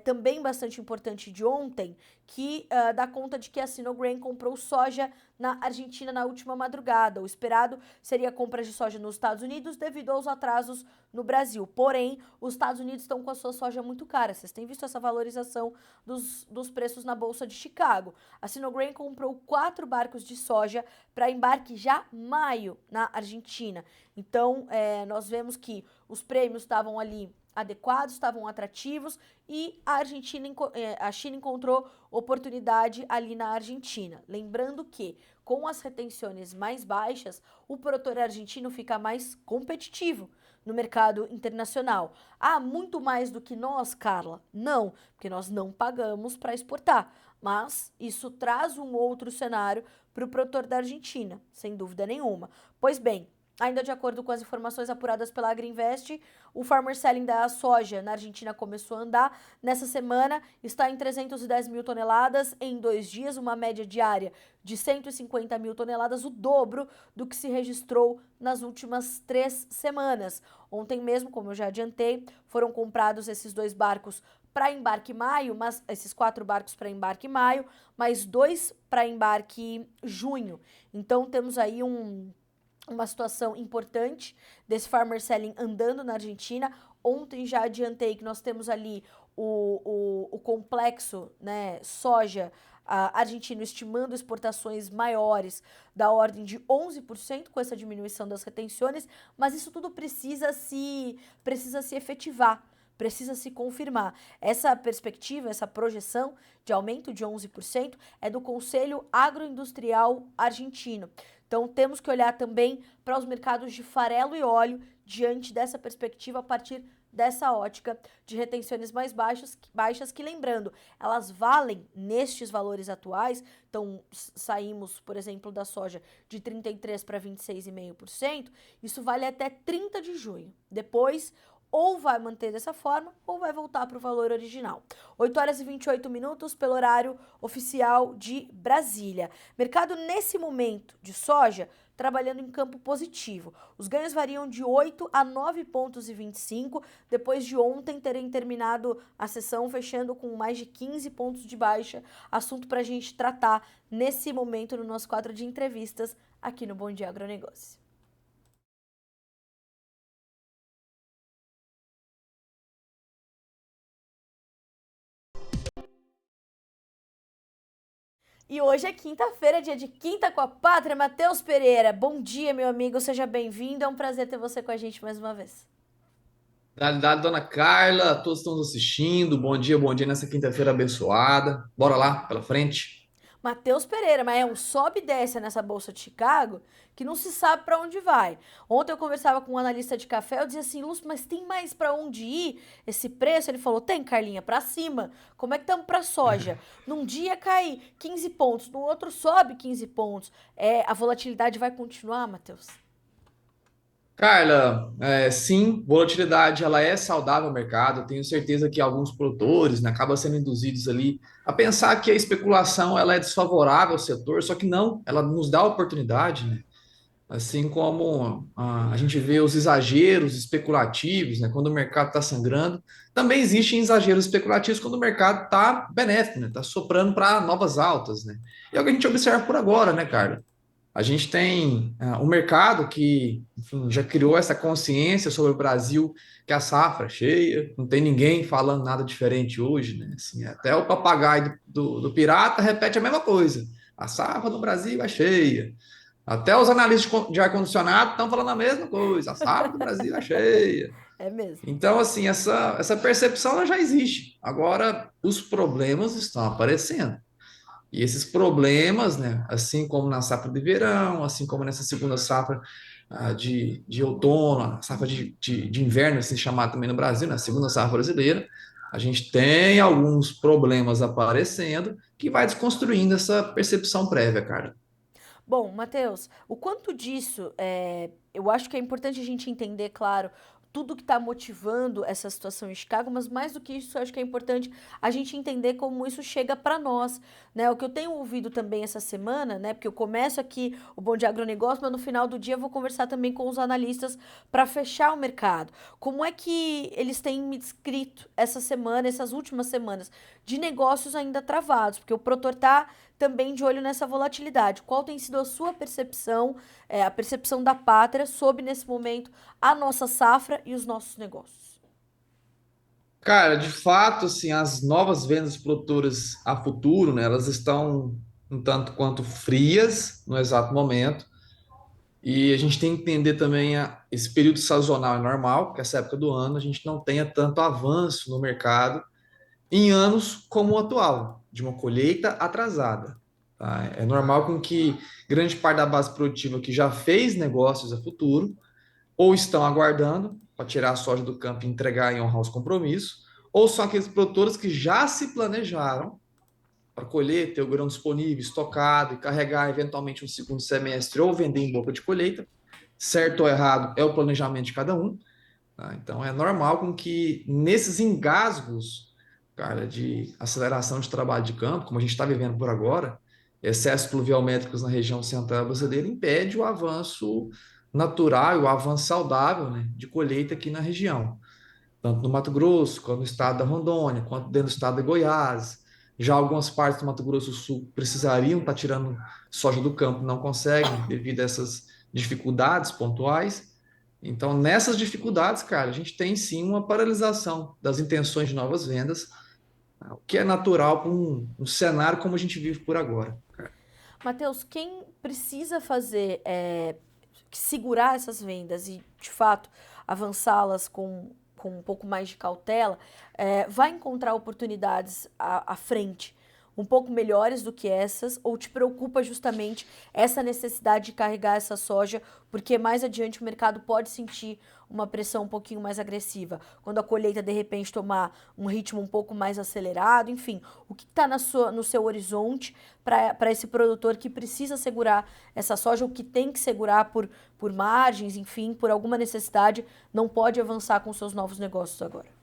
também bastante importante de ontem, que dá conta de que a Sinogran comprou soja na Argentina na última madrugada. O esperado seria a compra de soja nos Estados Unidos devido aos atrasos no Brasil. Porém, os Estados Unidos estão com a sua soja muito cara. Vocês têm visto essa valorização dos preços na Bolsa de Chicago. A Sinogran comprou 4 barcos de soja para embarque já maio na Argentina. Então, nós vemos que os prêmios estavam ali adequados, estavam atrativos e a China encontrou oportunidade ali na Argentina. Lembrando que, com as retenções mais baixas, o produtor argentino fica mais competitivo no mercado internacional. Ah, muito mais do que nós, Carla? Não, porque nós não pagamos para exportar. Mas isso traz um outro cenário para o produtor da Argentina, sem dúvida nenhuma. Pois bem, ainda de acordo com as informações apuradas pela Agriinvest, o farmer selling da soja na Argentina começou a andar. Nessa semana está em 310 mil toneladas em 2 dias, uma média diária de 150 mil toneladas, o dobro do que se registrou nas últimas 3 semanas. Ontem mesmo, como eu já adiantei, foram comprados esses 2 barcos para embarque maio, mas esses 4 barcos para embarque maio, mais 2 para embarque junho. Então temos aí uma situação importante desse farmer selling andando na Argentina. Ontem já adiantei que nós temos ali o complexo, né, soja argentino estimando exportações maiores da ordem de 11% com essa diminuição das retenções, mas isso tudo precisa se efetivar. Precisa se confirmar. Essa perspectiva, essa projeção de aumento de 11% é do Conselho Agroindustrial Argentino. Então, temos que olhar também para os mercados de farelo e óleo diante dessa perspectiva, a partir dessa ótica de retenções mais baixas que, lembrando, elas valem nestes valores atuais. Então, saímos, por exemplo, da soja de 33% para 26,5%. Isso vale até 30 de junho. Depois, ou vai manter dessa forma, ou vai voltar para o valor original. 8 horas e 28 minutos pelo horário oficial de Brasília. Mercado nesse momento de soja trabalhando em campo positivo. Os ganhos variam de 8 a 9,25 pontos, depois de ontem terem terminado a sessão fechando com mais de 15 pontos de baixa. Assunto para a gente tratar nesse momento no nosso quadro de entrevistas aqui no Bom Dia Agronegócio. E hoje é quinta-feira, dia de Quinta com a Pátria. Matheus Pereira, bom dia, meu amigo, seja bem-vindo. É um prazer ter você com a gente mais uma vez. Dale, dona Carla, todos estão nos assistindo. Bom dia nessa quinta-feira abençoada. Bora lá, pela frente. Matheus Pereira, mas é um sobe e desce nessa Bolsa de Chicago que não se sabe para onde vai. Ontem eu conversava com um analista de café, eu dizia assim, Lúcio, mas tem mais para onde ir esse preço? Ele falou, tem, Carlinha, para cima. Como é que estamos para soja? Num dia cai 15 pontos, no outro sobe 15 pontos. A volatilidade vai continuar, Matheus? Carla, sim, volatilidade ela é saudável ao mercado. Eu tenho certeza que alguns produtores, né, acabam sendo induzidos ali a pensar que a especulação ela é desfavorável ao setor, só que não, ela nos dá oportunidade, né? Assim como a gente vê os exageros especulativos, né, quando o mercado está sangrando, também existem exageros especulativos quando o mercado está benéfico, né, está soprando para novas altas, né? E é o que a gente observa por agora, né, Carla? A gente tem um mercado que, enfim, já criou essa consciência sobre o Brasil, que a safra é cheia, não tem ninguém falando nada diferente hoje, né? Assim, até o papagaio do pirata repete a mesma coisa. A safra no Brasil é cheia. Até os analistas de ar-condicionado estão falando a mesma coisa. A safra do Brasil é cheia. É mesmo. Então, assim, essa percepção ela já existe. Agora, os problemas estão aparecendo. E esses problemas, né, assim como na safra de verão, assim como nessa segunda safra de outono, a safra de inverno, assim chamada também no Brasil, na segunda safra brasileira, a gente tem alguns problemas aparecendo que vai desconstruindo essa percepção prévia, cara. Bom, Matheus, o quanto disso, eu acho que é importante a gente entender, claro, tudo que está motivando essa situação em Chicago, mas mais do que isso, eu acho que é importante a gente entender como isso chega para nós, né? O que eu tenho ouvido também essa semana, né? Porque eu começo aqui o Bom Dia Agronegócio, mas no final do dia eu vou conversar também com os analistas para fechar o mercado. Como é que eles têm me descrito essa semana, essas últimas semanas, de negócios ainda travados? Porque o produtor está também de olho nessa volatilidade. Qual tem sido a sua percepção, a percepção da Pátria sobre, nesse momento, a nossa safra e os nossos negócios? Cara, de fato, assim, as novas vendas produtoras a futuro, né, elas estão um tanto quanto frias no exato momento. E a gente tem que entender também esse período sazonal é normal, que essa época do ano a gente não tenha tanto avanço no mercado em anos como o atual, de uma colheita atrasada. Tá? É normal com que grande parte da base produtiva que já fez negócios a futuro ou estão aguardando para tirar a soja do campo e entregar e honrar os compromissos, ou são aqueles produtores que já se planejaram para colher, ter o grão disponível, estocado e carregar eventualmente um segundo semestre ou vender em boca de colheita. Certo ou errado é o planejamento de cada um. Tá? Então é normal com que nesses engasgos, cara, de aceleração de trabalho de campo, como a gente está vivendo por agora, excessos pluviométricos na região central brasileira impede o avanço natural, o avanço saudável, né, de colheita aqui na região, tanto no Mato Grosso, quanto no estado da Rondônia, quanto dentro do estado de Goiás. Já algumas partes do Mato Grosso do Sul precisariam estar tirando soja do campo, não conseguem devido a essas dificuldades pontuais. Então, nessas dificuldades, cara, a gente tem sim uma paralisação das intenções de novas vendas, o que é natural para um cenário como a gente vive por agora. Matheus, quem precisa fazer segurar essas vendas e, de fato, avançá-las com um pouco mais de cautela, vai encontrar oportunidades à frente um pouco melhores do que essas, ou te preocupa justamente essa necessidade de carregar essa soja, porque mais adiante o mercado pode sentir uma pressão um pouquinho mais agressiva, quando a colheita de repente tomar um ritmo um pouco mais acelerado, enfim, o que está no seu horizonte para esse produtor que precisa segurar essa soja, ou que tem que segurar por margens, enfim, por alguma necessidade, não pode avançar com seus novos negócios agora?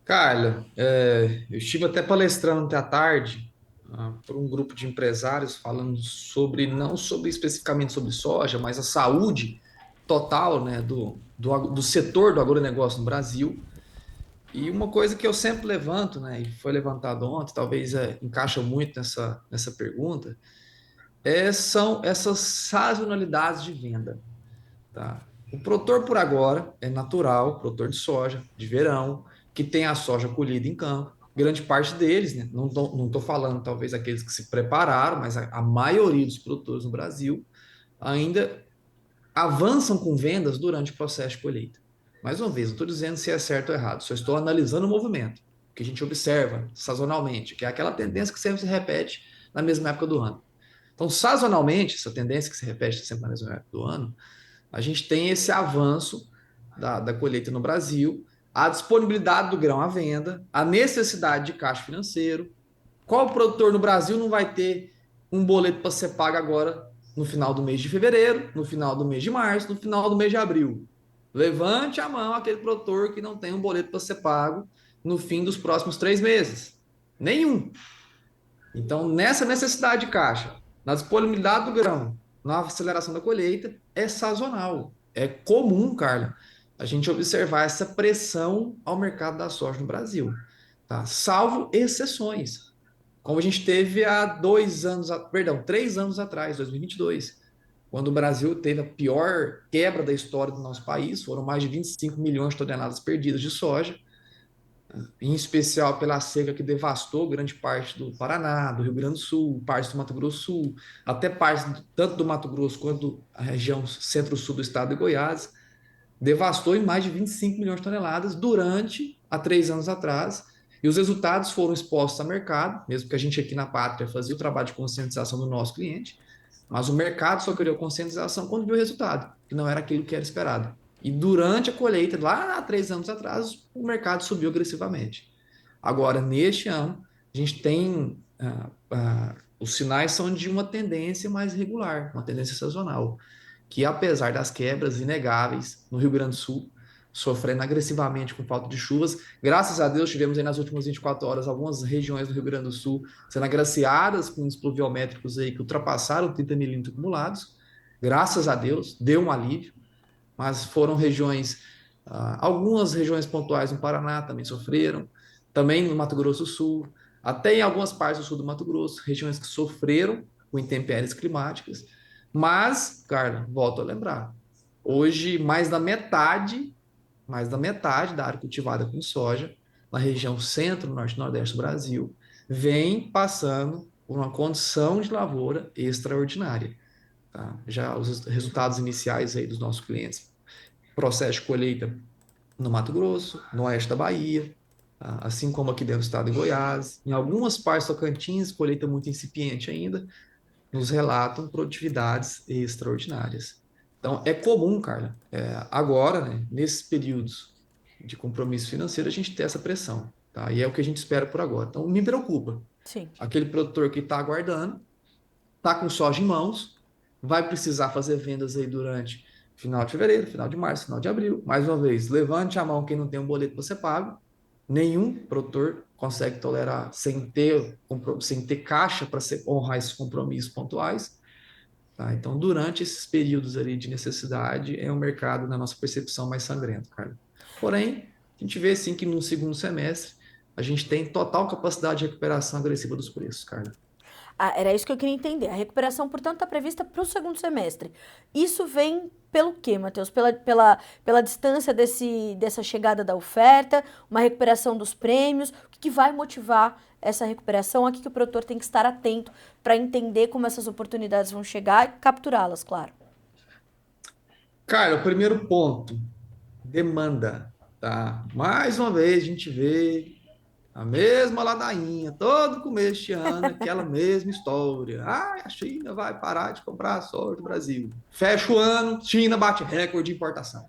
Carla, eu estive até palestrando ontem à tarde para um grupo de empresários falando sobre, não sobre especificamente sobre soja, mas a saúde total, né, do setor do agronegócio no Brasil. E uma coisa que eu sempre levanto, né, e foi levantado ontem, talvez encaixa muito nessa pergunta, são essas sazonalidades de venda. Tá? O produtor, por agora, é natural, produtor de soja, de verão, que tem a soja colhida em campo. Grande parte deles, né? Não tô falando talvez aqueles que se prepararam, mas a maioria dos produtores no Brasil ainda avançam com vendas durante o processo de colheita. Mais uma vez, não estou dizendo se é certo ou errado, só estou analisando o movimento. que a gente observa sazonalmente, que é aquela tendência que sempre se repete na mesma época do ano. Então, sazonalmente, essa tendência que se repete sempre na mesma época do ano, a gente tem esse avanço da colheita no Brasil, a disponibilidade do grão à venda, a necessidade de caixa financeiro. Qual produtor no Brasil não vai ter um boleto para ser pago agora no final do mês de fevereiro, no final do mês de março, no final do mês de abril? Levante a mão aquele produtor que não tem um boleto para ser pago no fim dos próximos 3 meses. Nenhum. Então, nessa necessidade de caixa, na disponibilidade do grão, na aceleração da colheita, é sazonal. É comum, Carla, a gente observar essa pressão ao mercado da soja no Brasil, tá? Salvo exceções, como a gente teve há 2 anos, perdão, 3 anos atrás, 2022, quando o Brasil teve a pior quebra da história do nosso país, foram mais de 25 milhões de toneladas perdidas de soja, em especial pela seca que devastou grande parte do Paraná, do Rio Grande do Sul, parte do Mato Grosso do Sul, até parte tanto do Mato Grosso quanto a região centro-sul do estado de Goiás, devastou em mais de 25 milhões de toneladas durante há 3 anos atrás, e os resultados foram expostos ao mercado, mesmo que a gente aqui na Pátria fazia o trabalho de conscientização do nosso cliente, mas o mercado só criou conscientização quando viu o resultado, que não era aquilo que era esperado. E durante a colheita, lá há 3 anos atrás, o mercado subiu agressivamente. Agora, neste ano, a gente tem. Os sinais são de uma tendência mais regular, uma tendência sazonal, que apesar das quebras inegáveis no Rio Grande do Sul, sofrendo agressivamente com falta de chuvas, graças a Deus tivemos aí nas últimas 24 horas algumas regiões do Rio Grande do Sul sendo agraciadas com índices pluviométricos aí que ultrapassaram 30 milímetros acumulados, graças a Deus, deu um alívio, mas foram regiões, algumas regiões pontuais no Paraná também sofreram, também no Mato Grosso do Sul, até em algumas partes do sul do Mato Grosso, regiões que sofreram com intempéries climáticas. Mas, Carla, volto a lembrar, hoje mais da metade da área cultivada com soja, na região centro, norte e nordeste do Brasil, vem passando por uma condição de lavoura extraordinária. Tá? Já os resultados iniciais aí dos nossos clientes, processo de colheita no Mato Grosso, no oeste da Bahia, tá? Assim como aqui dentro do estado de Goiás, em algumas partes do Tocantins, colheita muito incipiente ainda, nos relatam produtividades extraordinárias. Então, é comum, Carla, agora, né, nesses períodos de compromisso financeiro, a gente ter essa pressão, tá? E é o que a gente espera por agora. Então, me preocupa. Sim. Aquele produtor que está aguardando, está com soja em mãos, vai precisar fazer vendas aí durante final de fevereiro, final de março, final de abril. Mais uma vez, levante a mão quem não tem um boleto para ser pago. Nenhum produtor consegue tolerar sem ter caixa para honrar esses compromissos pontuais. Tá? Então, durante esses períodos ali de necessidade, é um mercado, na nossa percepção, mais sangrento, cara. Porém, a gente vê sim que no segundo semestre a gente tem total capacidade de recuperação agressiva dos preços, cara. Ah, era isso que eu queria entender. A recuperação, portanto, está prevista para o segundo semestre. Isso vem pelo quê, Matheus? Pela distância dessa chegada da oferta, uma recuperação dos prêmios? O que vai motivar essa recuperação? Aqui que o produtor tem que estar atento para entender como essas oportunidades vão chegar e capturá-las, claro. Cara, o primeiro ponto, demanda, tá? Mais uma vez a gente vê a mesma ladainha, todo começo de ano, aquela mesma história. Ah, a China vai parar de comprar soja do Brasil. Fecha o ano, China bate recorde de importação.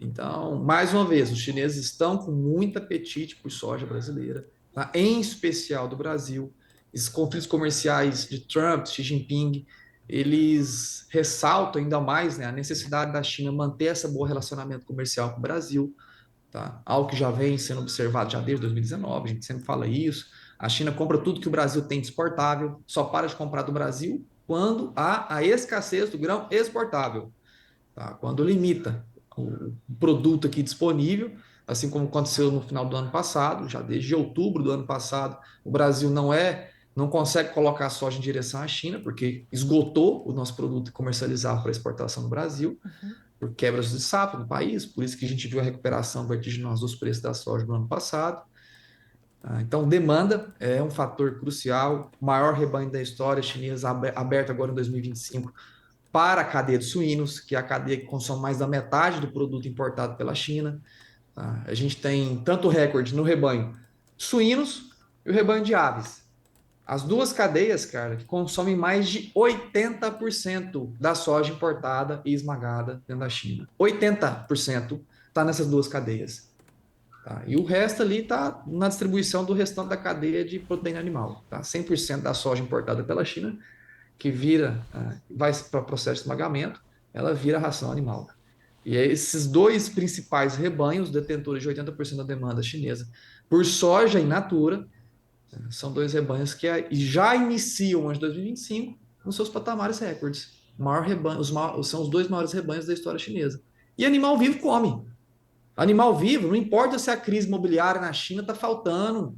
Então, mais uma vez, os chineses estão com muito apetite por soja brasileira, tá? Em especial do Brasil. Esses conflitos comerciais de Trump, Xi Jinping, eles ressaltam ainda mais, né, a necessidade da China manter esse bom relacionamento comercial com o Brasil, tá? Algo que já vem sendo observado já desde 2019, a gente sempre fala isso. A China compra tudo que o Brasil tem de exportável, só para de comprar do Brasil quando há a escassez do grão exportável, tá? Quando limita o produto aqui disponível, assim como aconteceu no final do ano passado, já desde outubro do ano passado, o Brasil não consegue colocar a soja em direção à China, porque esgotou o nosso produto comercializado para exportação no Brasil, por quebras de safra no país, por isso que a gente viu a recuperação vertiginosa dos preços da soja no ano passado. Então, demanda é um fator crucial, maior rebanho da história chinesa aberto agora em 2025 para a cadeia de suínos, que é a cadeia que consome mais da metade do produto importado pela China. Tá? A gente tem tanto recorde no rebanho suínos e o rebanho de aves. As duas cadeias, cara, que consomem mais de 80% da soja importada e esmagada dentro da China. 80% está nessas duas cadeias. Tá? E o resto ali está na distribuição do restante da cadeia de proteína animal. Tá? 100% da soja importada pela China, que vira, vai para o processo de esmagamento, ela vira ração animal. E esses dois principais rebanhos, detentores de 80% da demanda chinesa, por soja in natura, são dois rebanhos que já iniciam o ano de 2025 nos seus patamares recordes. O maior rebanho, são os dois maiores rebanhos da história chinesa. E animal vivo come. Animal vivo, não importa se a crise imobiliária na China está faltando,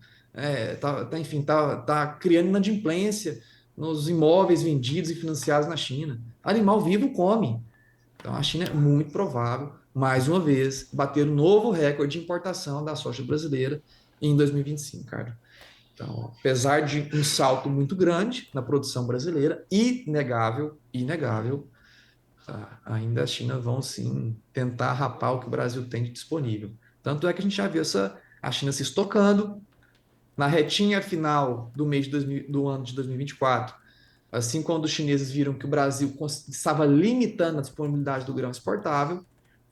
enfim, tá criando inadimplência nos imóveis vendidos e financiados na China. Animal vivo come. Então a China é muito provável, mais uma vez, bater um novo recorde de importação da soja brasileira em 2025, cara. Então, apesar de um salto muito grande na produção brasileira, inegável, tá? Ainda a China vão sim tentar rapar o que o Brasil tem de disponível. Tanto é que a gente já viu a China se estocando na retinha final do mês de 2000, do ano de 2024, assim quando os chineses viram que o Brasil estava limitando a disponibilidade do grão exportável,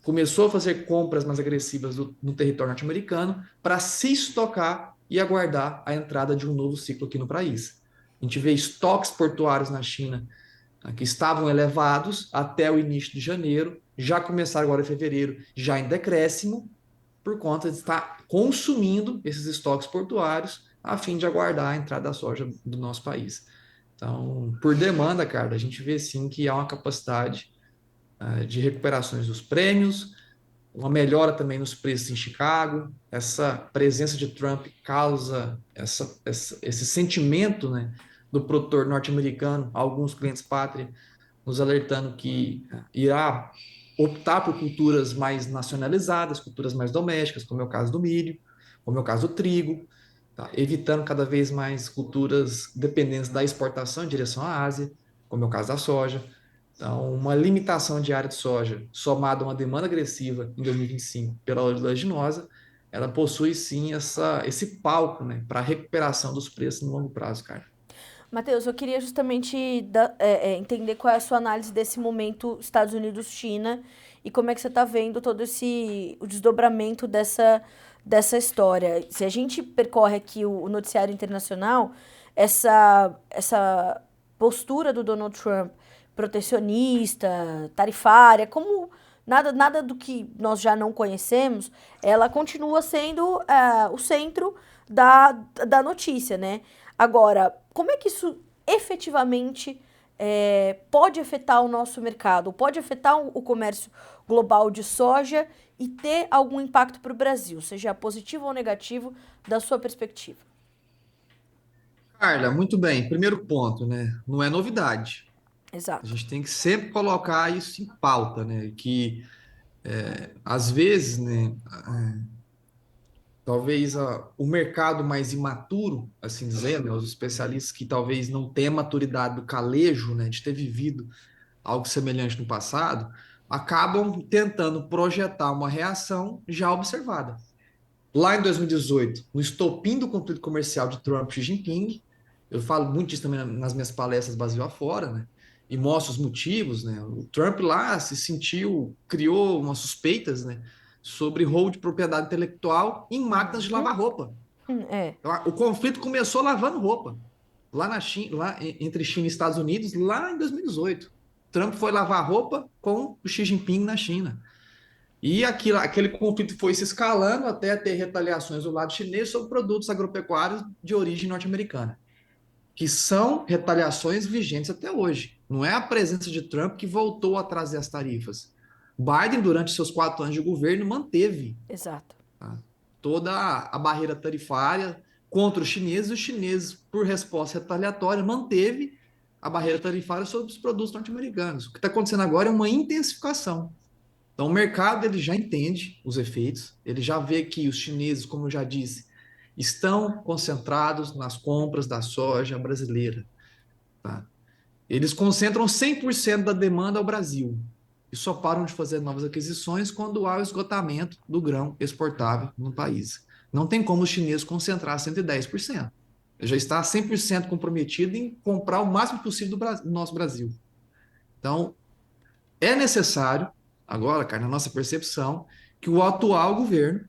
começou a fazer compras mais agressivas no território norte-americano para se estocar e aguardar a entrada de um novo ciclo aqui no país. A gente vê estoques portuários na China que estavam elevados até o início de janeiro, já começaram agora em fevereiro, já em decréscimo, por conta de estar consumindo esses estoques portuários a fim de aguardar a entrada da soja do nosso país. Então, por demanda, cara, a gente vê sim que há uma capacidade de recuperações dos prêmios, uma melhora também nos preços em Chicago. Essa presença de Trump causa esse sentimento, né, do produtor norte-americano, alguns clientes pátria, nos alertando que irá optar por culturas mais nacionalizadas, culturas mais domésticas, como é o caso do milho, como é o caso do trigo, tá? Evitando cada vez mais culturas dependentes da exportação em direção à Ásia, como é o caso da soja. Então, uma limitação de área de soja, somada a uma demanda agressiva em 2025 pela oleaginosa, ela possui sim esse palco, né, para a recuperação dos preços no longo prazo, cara. Matheus, eu queria justamente entender qual é a sua análise desse momento Estados Unidos-China e como é que você está vendo todo o desdobramento dessa história. Se a gente percorre aqui o noticiário internacional, essa postura do Donald Trump protecionista, tarifária, como nada do que nós já não conhecemos, ela continua sendo o centro da notícia, né? Agora, como é que isso efetivamente pode afetar o nosso mercado? Pode afetar o comércio global de soja e ter algum impacto para o Brasil, seja positivo ou negativo, da sua perspectiva? Carla, muito bem. Primeiro ponto, né? Não é novidade. A Exato. gente tem que sempre colocar isso em pauta, né? Que às vezes, né? Talvez o mercado mais imaturo, assim dizer, né? Os especialistas que talvez não tenham maturidade do calejo, né? De ter vivido algo semelhante no passado, acabam tentando projetar uma reação já observada. Lá em 2018, no estopim do conflito comercial de Trump e Xi Jinping, eu falo muito disso também nas minhas palestras Brasil afora, né? E mostro os motivos, né? O Trump lá se sentiu, criou umas suspeitas, né? Sobre roubo de propriedade intelectual em máquinas de Uhum. lavar roupa. É, Então, o conflito começou lavando roupa, lá na China, entre China e Estados Unidos, lá em 2018. Trump foi lavar roupa com o Xi Jinping na China. E aquele conflito foi se escalando até ter retaliações do lado chinês sobre produtos agropecuários de origem norte-americana, que são retaliações vigentes até hoje. Não é a presença de Trump que voltou a trazer as tarifas. Biden, durante seus 4 anos de governo, manteve, exato. tá, toda a barreira tarifária contra os chineses, por resposta retaliatória, manteve a barreira tarifária sobre os produtos norte-americanos. O que está acontecendo agora é uma intensificação. Então, o mercado ele já entende os efeitos, ele já vê que os chineses, como eu já disse, estão concentrados nas compras da soja brasileira. Tá? Eles concentram 100% da demanda ao Brasil e só param de fazer novas aquisições quando há o esgotamento do grão exportável no país. Não tem como os chineses concentrar 110%. Ele já está 100% comprometido em comprar o máximo possível do nosso Brasil. Então, é necessário, agora, cara, na nossa percepção, que o atual governo,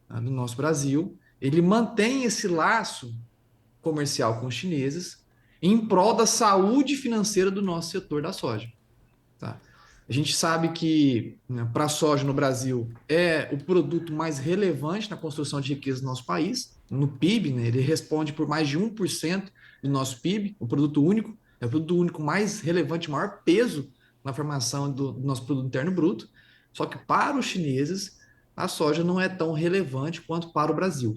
tá, do nosso Brasil, ele mantenha esse laço comercial com os chineses em prol da saúde financeira do nosso setor da soja. Tá? A gente sabe que, né, para a soja no Brasil é o produto mais relevante na construção de riqueza do nosso país. No PIB, né, ele responde por mais de 1% do nosso PIB, o produto único, é o produto único mais relevante, maior peso na formação do nosso produto interno bruto. Só que para os chineses, a soja não é tão relevante quanto para o Brasil.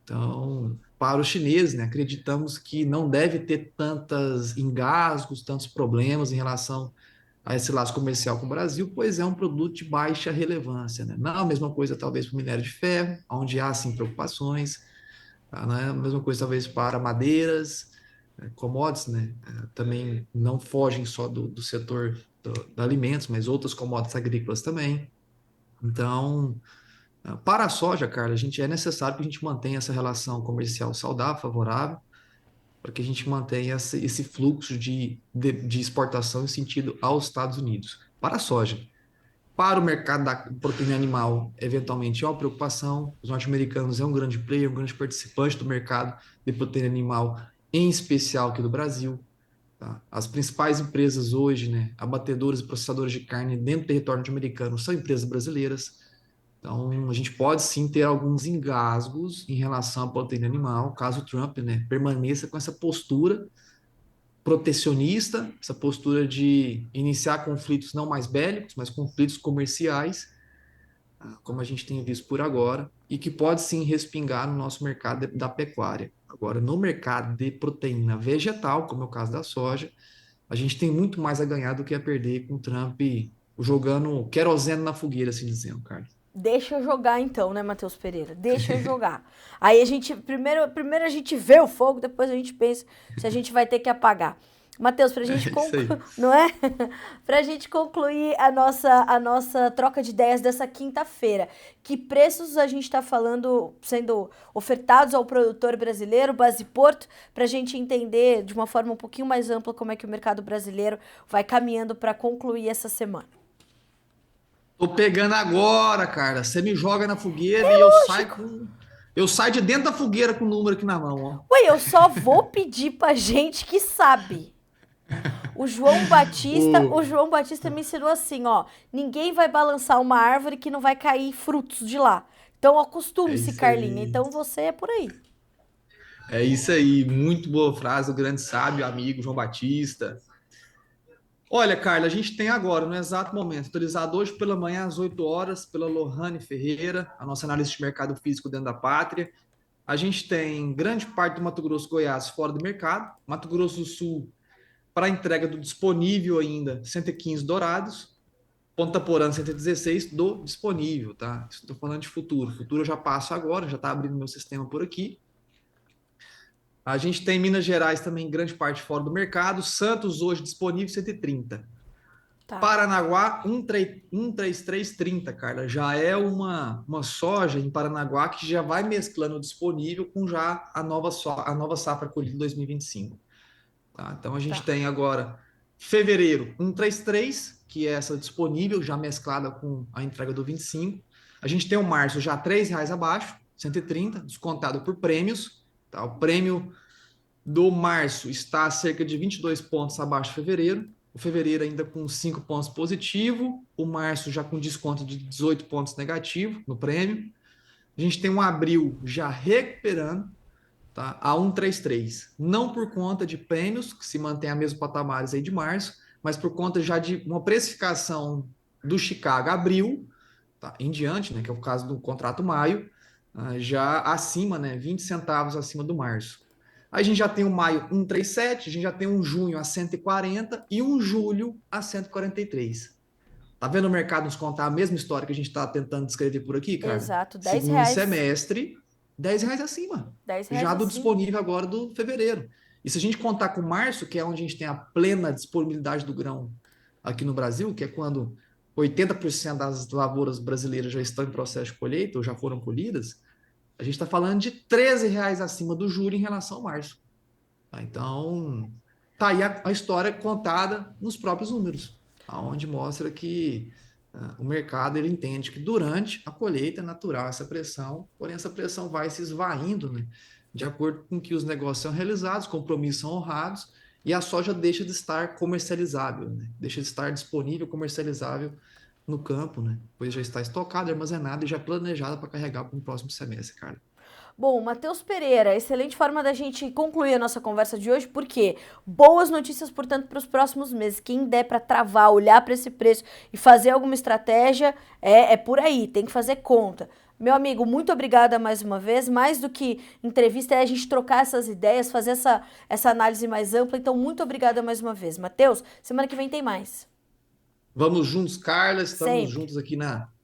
Então, para os chineses, né, acreditamos que não deve ter tantos engasgos, tantos problemas em relação a esse laço comercial com o Brasil, pois é um produto de baixa relevância, né? Não é a mesma coisa, talvez, para o minério de ferro, onde há, sim, preocupações, tá? Não é a mesma coisa, talvez, para madeiras, commodities, né? Também não fogem só do setor de alimentos, mas outras commodities agrícolas também. Então, para a soja, Carla, é necessário que a gente mantenha essa relação comercial saudável, favorável, para que a gente mantenha esse fluxo de exportação em sentido aos Estados Unidos. Para a soja. Para o mercado da proteína animal, eventualmente é uma preocupação. Os norte-americanos é um grande player, um grande participante do mercado de proteína animal, em especial aqui do Brasil. Tá? As principais empresas hoje, né, abatedoras e processadores de carne dentro do território norte-americano são empresas brasileiras. Então, a gente pode sim ter alguns engasgos em relação à proteína animal, caso o Trump, né, permaneça com essa postura protecionista, essa postura de iniciar conflitos não mais bélicos, mas conflitos comerciais, como a gente tem visto por agora, e que pode sim respingar no nosso mercado da pecuária. Agora, no mercado de proteína vegetal, como é o caso da soja, a gente tem muito mais a ganhar do que a perder com o Trump jogando querosene na fogueira, assim dizendo, Carlos. Deixa eu jogar então, né, Matheus Pereira? Deixa eu jogar. Aí a gente, primeiro a gente vê o fogo, depois a gente pensa se a gente vai ter que apagar. Matheus, pra gente É isso aí. não é? Pra gente concluir a nossa troca de ideias dessa quinta-feira. Que preços a gente tá falando sendo ofertados ao produtor brasileiro, base Porto, pra gente entender de uma forma um pouquinho mais ampla como é que o mercado brasileiro vai caminhando para concluir essa semana. Tô pegando agora, cara. Você me joga na fogueira É e eu saio lógico. com. Eu saio de dentro da fogueira com o número aqui na mão, ó. Ué, eu só vou pedir pra gente que sabe. O O... João Batista me ensinou assim, ó, ninguém vai balançar uma árvore que não vai cair frutos de lá. Então É acostume-se, isso Carlinha. aí. Então você é por aí. É isso aí. Muito boa frase do grande sábio amigo João Batista. Olha, Carla, a gente tem agora, no exato momento, autorizado hoje pela manhã às 8 horas, pela Lohane Ferreira, a nossa analista de mercado físico dentro da pátria. A gente tem grande parte do Mato Grosso e Goiás fora do mercado. Mato Grosso do Sul, para entrega do disponível ainda, 115 dourados. Ponta Porã 116 do disponível, tá? Estou falando de futuro. Futuro eu já passo agora, já está abrindo meu sistema por aqui. A gente tem Minas Gerais também, grande parte fora do mercado. Santos hoje disponível 130. Tá, Paranaguá 13330, Carla. Já é uma soja em Paranaguá que já vai mesclando o disponível com já a nova safra colhida em 2025. Tá? Então a gente tá. tem agora fevereiro 133, que é essa disponível, já mesclada com a entrega do 25. A gente tem o março já R$ 3 abaixo, 130, descontado por prêmios. Tá? O prêmio do março está a cerca de 22 pontos abaixo de fevereiro. O fevereiro ainda com 5 pontos positivo, o março já com desconto de 18 pontos negativo no prêmio. A gente tem um abril já recuperando, tá, a 133. Não por conta de prêmios, que se mantém a mesmos patamares aí de março, mas por conta já de uma precificação do Chicago abril, tá, em diante, né, que é o caso do contrato maio, já acima, né, 20 centavos acima do março. Aí a gente já tem o maio 137, a gente já tem um junho a 140 e um julho a 143. Tá vendo o mercado nos contar a mesma história que a gente está tentando descrever por aqui, cara? Exato, 10 Segundo reais. semestre, R$ 10 acima, 10 reais já do acima. disponível agora do fevereiro. E se a gente contar com março, que é onde a gente tem a plena disponibilidade do grão aqui no Brasil, que é quando 80% das lavouras brasileiras já estão em processo de colheita ou já foram colhidas, a gente está falando de R$ 13 acima do juro em relação ao março. Tá? Então, tá aí a história contada nos próprios números, aonde mostra que o mercado ele entende que durante a colheita é natural essa pressão, porém essa pressão vai se esvaindo, né, de acordo com que os negócios são realizados, compromissos são honrados e a soja deixa de estar comercializável, né, deixa de estar disponível, comercializável no campo, né, pois já está estocada, armazenada e já planejada para carregar para o próximo semestre, cara. Bom, Matheus Pereira, excelente forma da gente concluir a nossa conversa de hoje, porque boas notícias, portanto, para os próximos meses. Quem der para travar, olhar para esse preço e fazer alguma estratégia, é por aí, tem que fazer conta. Meu amigo, muito obrigada mais uma vez. Mais do que entrevista, é a gente trocar essas ideias, fazer essa análise mais ampla. Então, muito obrigada mais uma vez. Matheus, semana que vem tem mais. Vamos juntos, Carla. Estamos Sempre. juntos aqui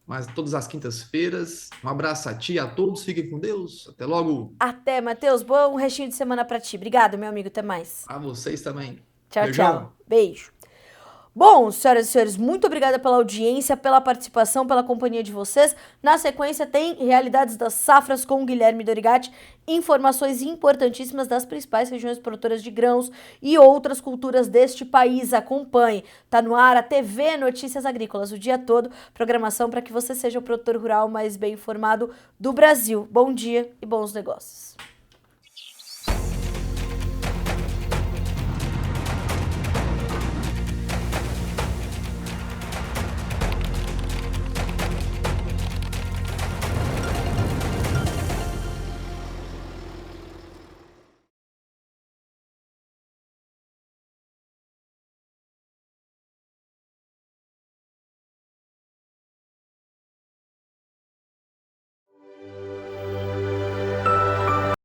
mas todas as quintas-feiras. Um abraço a ti, e a todos. Fiquem com Deus. Até logo. Até, Matheus. Bom restinho de semana para ti. Obrigado, meu amigo. Até mais. A vocês também. Tchau, tchau. Beijão. Beijo. Bom, senhoras e senhores, muito obrigada pela audiência, pela participação, pela companhia de vocês. Na sequência tem Realidades das Safras com o Guilherme Dorigatti, informações importantíssimas das principais regiões produtoras de grãos e outras culturas deste país. Acompanhe. Tá no ar a TV Notícias Agrícolas o dia todo, programação para que você seja o produtor rural mais bem informado do Brasil. Bom dia e bons negócios.